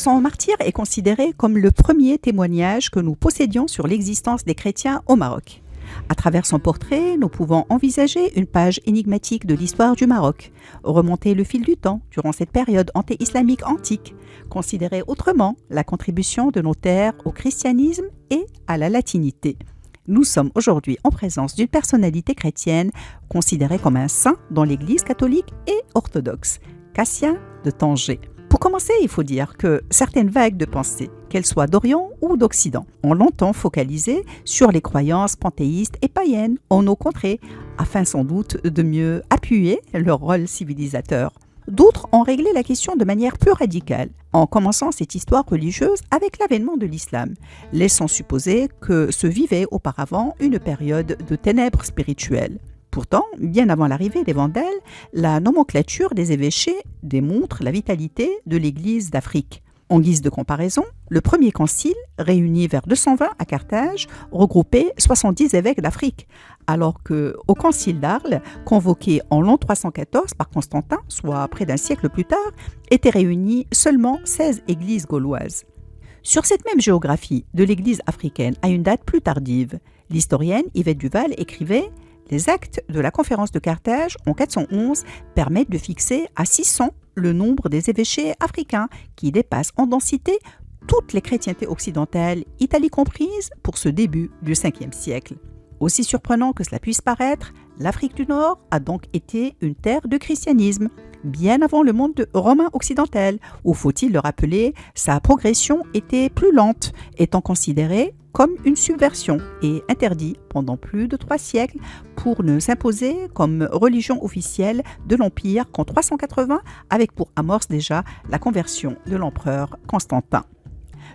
Son martyre est considéré comme le premier témoignage que nous possédions sur l'existence des chrétiens au Maroc. À travers son portrait, nous pouvons envisager une page énigmatique de l'histoire du Maroc, remonter le fil du temps durant cette période anté-islamique antique, considérer autrement la contribution de nos terres au christianisme et à la latinité. Nous sommes aujourd'hui en présence d'une personnalité chrétienne considérée comme un saint dans l'Église catholique et orthodoxe, Cassien de Tanger. Pour commencer, il faut dire que certaines vagues de pensée, qu'elles soient d'Orient ou d'Occident, ont longtemps focalisé sur les croyances panthéistes et païennes en nos contrées, afin sans doute de mieux appuyer leur rôle civilisateur. D'autres ont réglé la question de manière plus radicale, en commençant cette histoire religieuse avec l'avènement de l'islam, laissant supposer que se vivait auparavant une période de ténèbres spirituelles. Pourtant, bien avant l'arrivée des Vandales, la nomenclature des évêchés démontre la vitalité de l'Église d'Afrique. En guise de comparaison, le premier concile, réuni vers 220 à Carthage, regroupait 70 évêques d'Afrique, alors qu'au concile d'Arles, convoqué en l'an 314 par Constantin, soit près d'un siècle plus tard, étaient réunies seulement 16 églises gauloises. Sur cette même géographie de l'Église africaine à une date plus tardive, l'historienne Yvette Duval écrivait « Les actes de la conférence de Carthage en 411 permettent de fixer à 600 le nombre des évêchés africains qui dépassent en densité toutes les chrétientés occidentales, Italie comprise, pour ce début du 5e siècle. Aussi surprenant que cela puisse paraître, l'Afrique du Nord a donc été une terre de christianisme, bien avant le monde romain occidental, où, faut-il le rappeler, sa progression était plus lente, étant considérée comme une subversion et interdit pendant plus de 3 siècles pour ne s'imposer comme religion officielle de l'Empire qu'en 380, avec pour amorce déjà la conversion de l'empereur Constantin.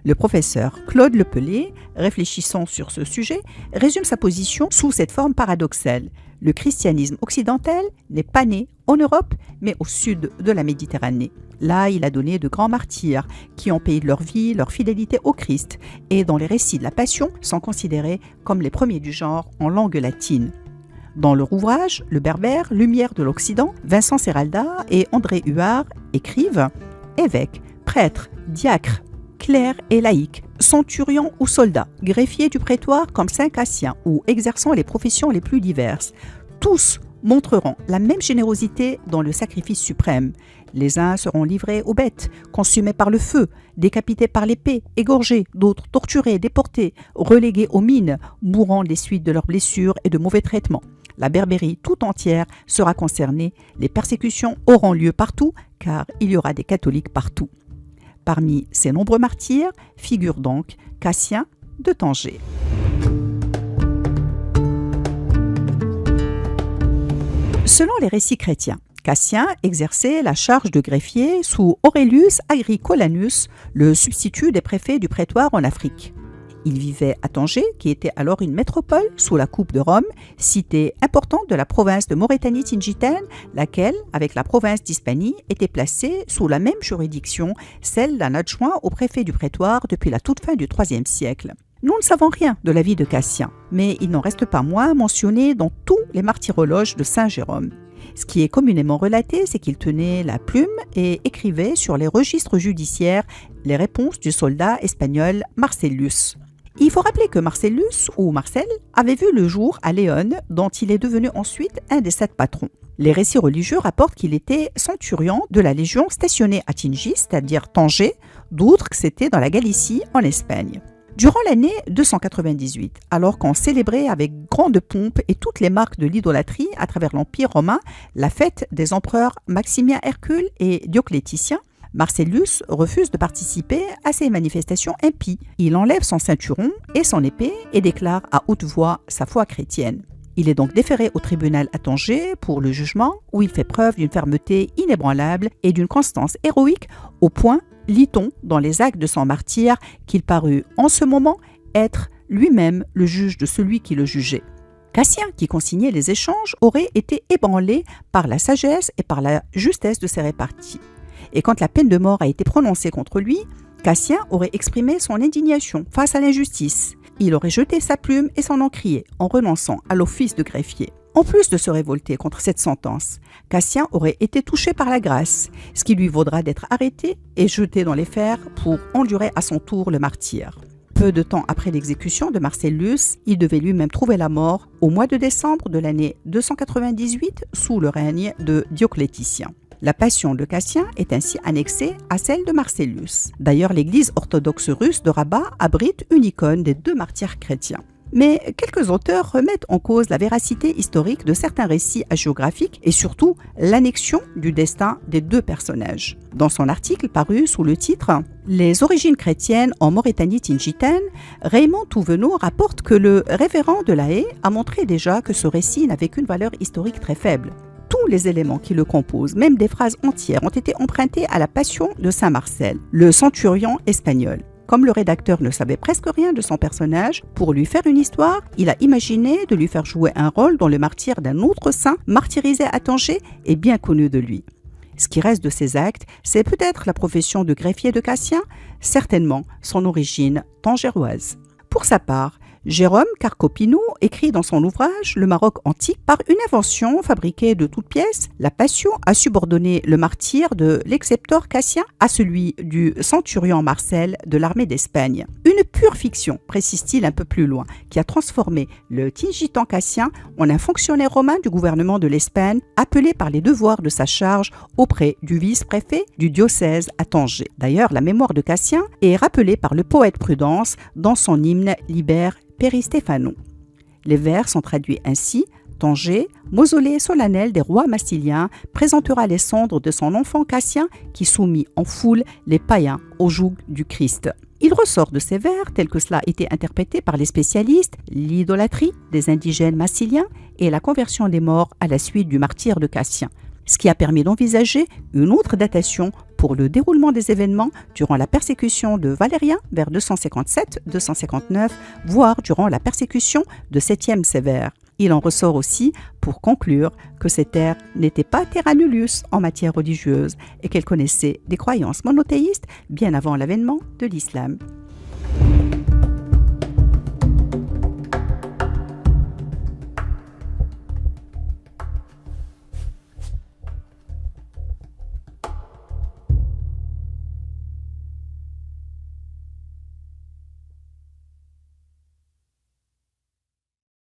Le professeur Claude Lepelé, réfléchissant sur ce sujet, résume sa position sous cette forme paradoxale. Le christianisme occidental n'est pas né en Europe, mais au sud de la Méditerranée. Là, il a donné de grands martyrs qui ont payé de leur vie, leur fidélité au Christ, et dont les récits de la Passion sont considérés comme les premiers du genre en langue latine. Dans leur ouvrage, Le Berbère, lumière de l'Occident, Vincent Serralda et André Huard écrivent « Évêques, prêtres, diacres, clercs et laïcs, centurions ou soldats, greffiers du prétoire comme saint Cassien ou exerçant les professions les plus diverses, tous montreront la même générosité dans le sacrifice suprême. Les uns seront livrés aux bêtes, consumés par le feu, décapités par l'épée, égorgés, d'autres torturés, déportés, relégués aux mines, mourant des suites de leurs blessures et de mauvais traitements. La Berbérie tout entière sera concernée, les persécutions auront lieu partout, car il y aura des catholiques partout. » Parmi ces nombreux martyrs figure donc Cassien de Tanger. Selon les récits chrétiens, Cassien exerçait la charge de greffier sous Aurelius Agricolanus, le substitut des préfets du prétoire en Afrique. Il vivait à Tanger, qui était alors une métropole sous la coupe de Rome, cité importante de la province de Maurétanie tingitaine, laquelle, avec la province d'Hispanie, était placée sous la même juridiction, celle d'un adjoint au préfet du prétoire depuis la toute fin du IIIe siècle. Nous ne savons rien de la vie de Cassien, mais il n'en reste pas moins mentionné dans tous les martyrologes de Saint Jérôme. Ce qui est communément relaté, c'est qu'il tenait la plume et écrivait sur les registres judiciaires les réponses du soldat espagnol Marcellus. Il faut rappeler que Marcellus, ou Marcel, avait vu le jour à Léon, dont il est devenu ensuite un des 7 patrons. Les récits religieux rapportent qu'il était centurion de la légion stationnée à Tingis, c'est-à-dire Tanger, d'autres que c'était dans la Galicie, en Espagne. Durant l'année 298, alors qu'on célébrait avec grande pompe et toutes les marques de l'idolâtrie à travers l'Empire romain la fête des empereurs Maximien Hercule et Dioclétitien, Marcellus refuse de participer à ces manifestations impies. Il enlève son ceinturon et son épée et déclare à haute voix sa foi chrétienne. Il est donc déféré au tribunal à Tanger pour le jugement, où il fait preuve d'une fermeté inébranlable et d'une constance héroïque au point, lit-on dans les actes de son martyre, qu'il parut en ce moment être lui-même le juge de celui qui le jugeait. Cassien, qui consignait les échanges, aurait été ébranlé par la sagesse et par la justesse de ses réparties. Et quand la peine de mort a été prononcée contre lui, Cassien aurait exprimé son indignation face à l'injustice. Il aurait jeté sa plume et son encrier en renonçant à l'office de greffier. En plus de se révolter contre cette sentence, Cassien aurait été touché par la grâce, ce qui lui vaudra d'être arrêté et jeté dans les fers pour endurer à son tour le martyre. Peu de temps après l'exécution de Marcellus, il devait lui-même trouver la mort au mois de décembre de l'année 298 sous le règne de Dioclétien. La passion de Cassien est ainsi annexée à celle de Marcellus. D'ailleurs, l'église orthodoxe russe de Rabat abrite une icône des deux martyrs chrétiens. Mais quelques auteurs remettent en cause la véracité historique de certains récits hagiographiques et surtout l'annexion du destin des deux personnages. Dans son article paru sous le titre « Les origines chrétiennes en Mauritanie tingitaine », Raymond Touvenot rapporte que le révérend de La Haye a montré déjà que ce récit n'avait qu'une valeur historique très faible. Tous les éléments qui le composent, même des phrases entières, ont été empruntés à la Passion de Saint Marcel, le centurion espagnol. Comme le rédacteur ne savait presque rien de son personnage, pour lui faire une histoire, il a imaginé de lui faire jouer un rôle dans le martyre d'un autre saint martyrisé à Tanger et bien connu de lui. Ce qui reste de ses actes, c'est peut-être la profession de greffier de Cassien, certainement son origine tangéroise. Pour sa part, Jérôme Carcopino écrit dans son ouvrage Le Maroc antique, par une invention fabriquée de toutes pièces, la Passion a subordonné le martyre de l'excepteur Cassien à celui du centurion Marcel de l'armée d'Espagne. Une pure fiction, précise-t-il un peu plus loin, qui a transformé le tingitan Cassien en un fonctionnaire romain du gouvernement de l'Espagne, appelé par les devoirs de sa charge auprès du vice-préfet du diocèse à Tanger. D'ailleurs, la mémoire de Cassien est rappelée par le poète Prudence dans son hymne Liber Peristéphanon. Les vers sont traduits ainsi: Tanger, mausolée solennel des rois massiliens, présentera les cendres de son enfant Cassien qui soumit en foule les païens au joug du Christ. Il ressort de ces vers, tels que cela a été interprété par les spécialistes, l'idolâtrie des indigènes massiliens et la conversion des morts à la suite du martyre de Cassien, ce qui a permis d'envisager une autre datation pour le déroulement des événements durant la persécution de Valérien vers 257-259, voire durant la persécution de Septième Sévère. Il en ressort aussi, pour conclure, que cette ère n'était pas terra nullius en matière religieuse et qu'elle connaissait des croyances monothéistes bien avant l'avènement de l'islam.